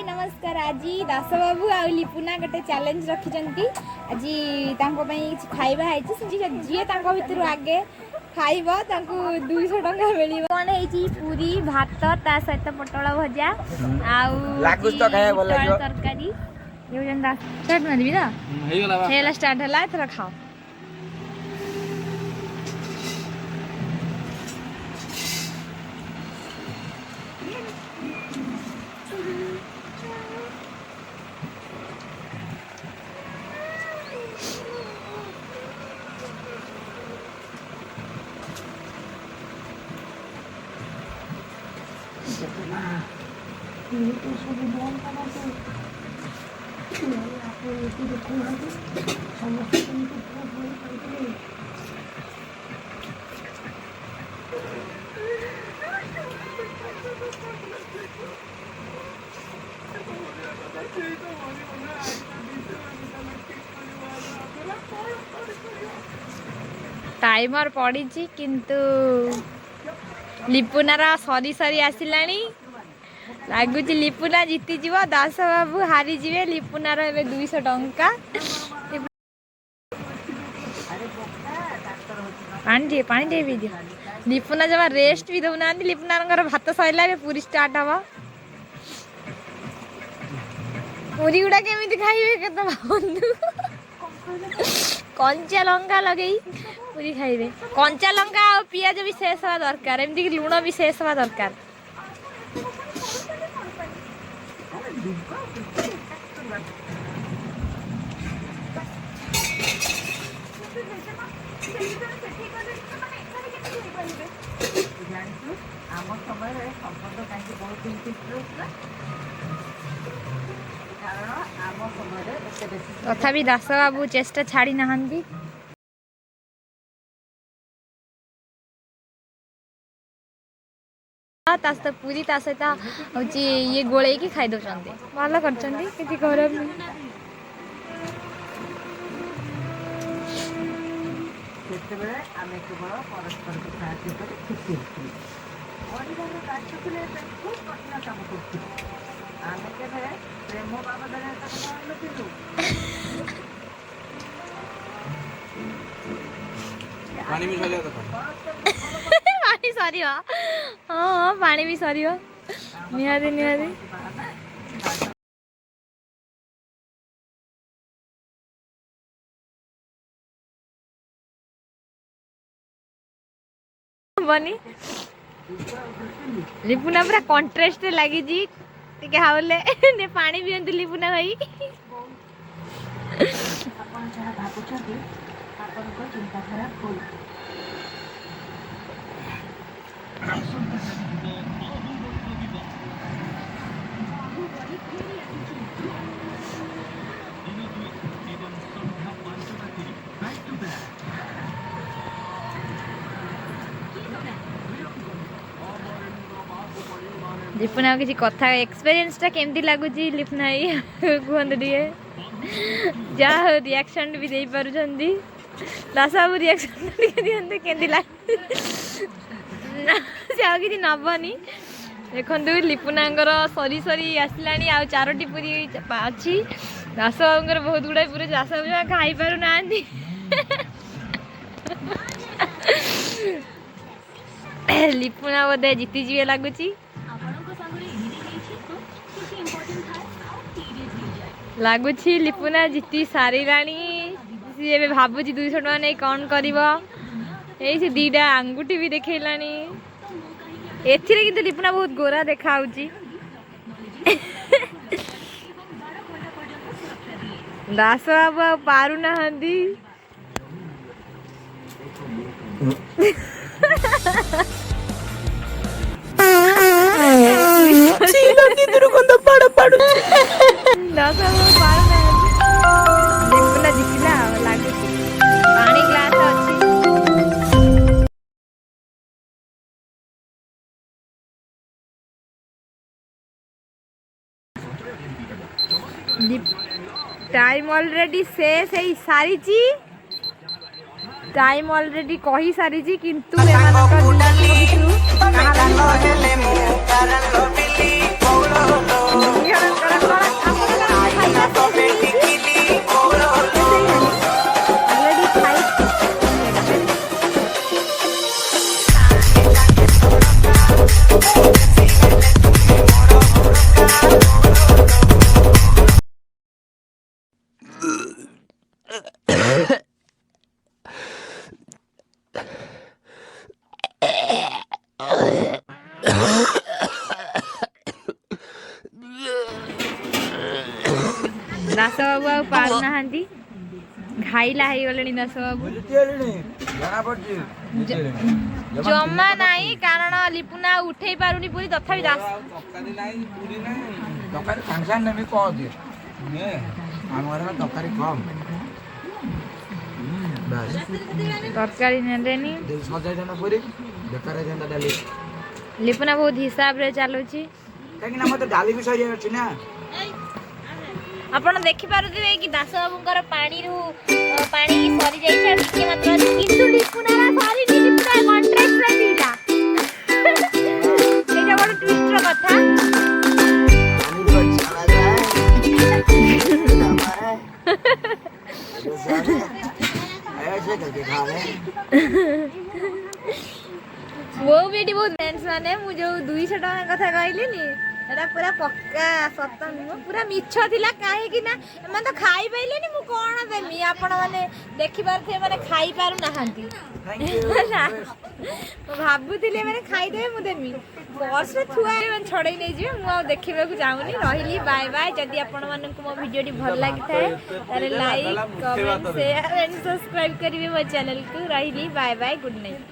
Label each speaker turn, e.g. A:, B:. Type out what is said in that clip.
A: नमस्कार। आज दास बाबू आ लिपुना गोटे चैलेंज रखिंट आज खाइबा जी भर आगे खाइब 200 टंका मिल कौन है पूरी भात ता सहित पटल भजा तरकारी स्टार्ट मारि स्टार्ट है एथर खाओ। टाइमर पड़ी किंतु लिपुनार सरी सरी आसिलानी लगुच लिपुना जीति जीव दास बाबू हारी जीवे लिपुनार ए 200 टंका पानी टे भी दियो लिपुना जब रेस्ट भी दौना लिपुनार भात सरला पूरी स्टार्ट हम पूरी गुड़ा केमी खाइबे के भावतु कंचा लंका लगे पूरी खाइबे कंचा लंका और पियाज भी शेष हवा दरकार एमती लुण भी शेष हवा दरकार। तथापि दास बाबू चेष्टा छाड़ी नहांती पूरी सहित हूँ ये गोले की खाई दौरान भल कर खराब
B: पानी भी सरी
A: पानी सर हाँ पानी भी सर निहारी निहारी बनी लिपुना पूरा कंट्रास्ट लगी जी टिके हावले ने पानी पियंतु लिपुना भाई लिपुना किसी कथा एक्सपीरियंस टा केमती लगुच लिपुना कहते टे जा रिएक्शन भी दे पारुछंदी दास बाबू रिएक्शन दिखते केमती लगे से आ कि नबनी देखु लिपुनांगर सरी सरी आसला आ 4टी पूरी अच्छी दास बाबूर बहुत गुड़ाई पूरी दास बाबू खाई पार ना लिपुना बोधे जीति जी लगुच लगुच लिपुना जीति सारी सी भावुची 200 टका नहीं कौन कर से 2टा आंगुठी भी देखलानी एथिरे किंतु लिपुना बहुत गोरा देखा दास बाबू पारु नहांती दास बाबू पारु नहांती लिपुना जितिला लागुच पानी ग्लास टाइम ऑलरेडी शेष है सारी टाइम ऑलरेडी कही सारी किंतु ଦାସ ବାବୁ ଆଉ ପାରୁନାହାନ୍ତି ଘାଇଲା ହେଇଗଲେଣି ଦାସ ବାବୁ ଜମା ନାହିଁ କାରଣ ଲିପୁନା ଉଠେଇ ପାରୁନି ପୁରୀ ତଥାପି ଦାସ ତରକାରୀ ନେଲେନି ଲିପୁନା ବହୁତ ହିସାବରେ ଚାଲୁଛି ଆପଣ ଦେଖିପାରୁଥିବେ କି ଦାସ ବାବୁଙ୍କର ପାଣିରୁ ପାଣି ସରିଯାଇଛି ଆଉ ଟିକେ ମାତ୍ର ଅଛି କିନ୍ତୁ ଲିପୁନାର ସରିନି ଲିପୁନା କଣ୍ଟ୍ରାକ୍ଟରେ ପିଇଲା ଏଇଟା ଗୋଟେ ଟ୍ୱିଷ୍ଟର କଥା ବୋଉ ବି ଏଠି ବହୁତ ଫ୍ରେଣ୍ଡସ୍ ମାନେ ମୁଁ ଯୋଉ 200 ଟଙ୍କା କଥା କହିଲିନି ଏଟା ପୁରା ପକ୍କା ସତ ନୁହଁ ପୁରା ମିଛ ଥିଲା କାହିଁକି ନା ଏମାନେ ତ ଖାଇପାରିଲେନି ମୁଁ କ'ଣ ଦେମି ଆପଣ ମାନେ ଦେଖିପାରୁଥିବେ ମାନେ ଖାଇପାରୁନାହାନ୍ତି ମୁଁ ଭାବୁଥିଲି ଏମାନେ ଖାଇଦେବେ ମୁଁ ଦେମି ପର୍ସରେ ଥୁଆ ମାନେ ଛଡ଼େଇ ନେଇଯିବେ ମୁଁ ଆଉ ଦେଖିବାକୁ ଚାହୁଁନି ରହିଲି ବାଏ ବାଏ ଯଦି ଆପଣମାନଙ୍କୁ ମୋ ଭିଡ଼ିଓଟି ଭଲ ଲାଗିଥାଏ ତାହେଲେ like comment share and subscribe କରିବେ ମୋ ଚ୍ୟାନେଲକୁ ରହିଲି ବାଏ ବାଏ ଗୁଡ୍ ନାଇଟ୍।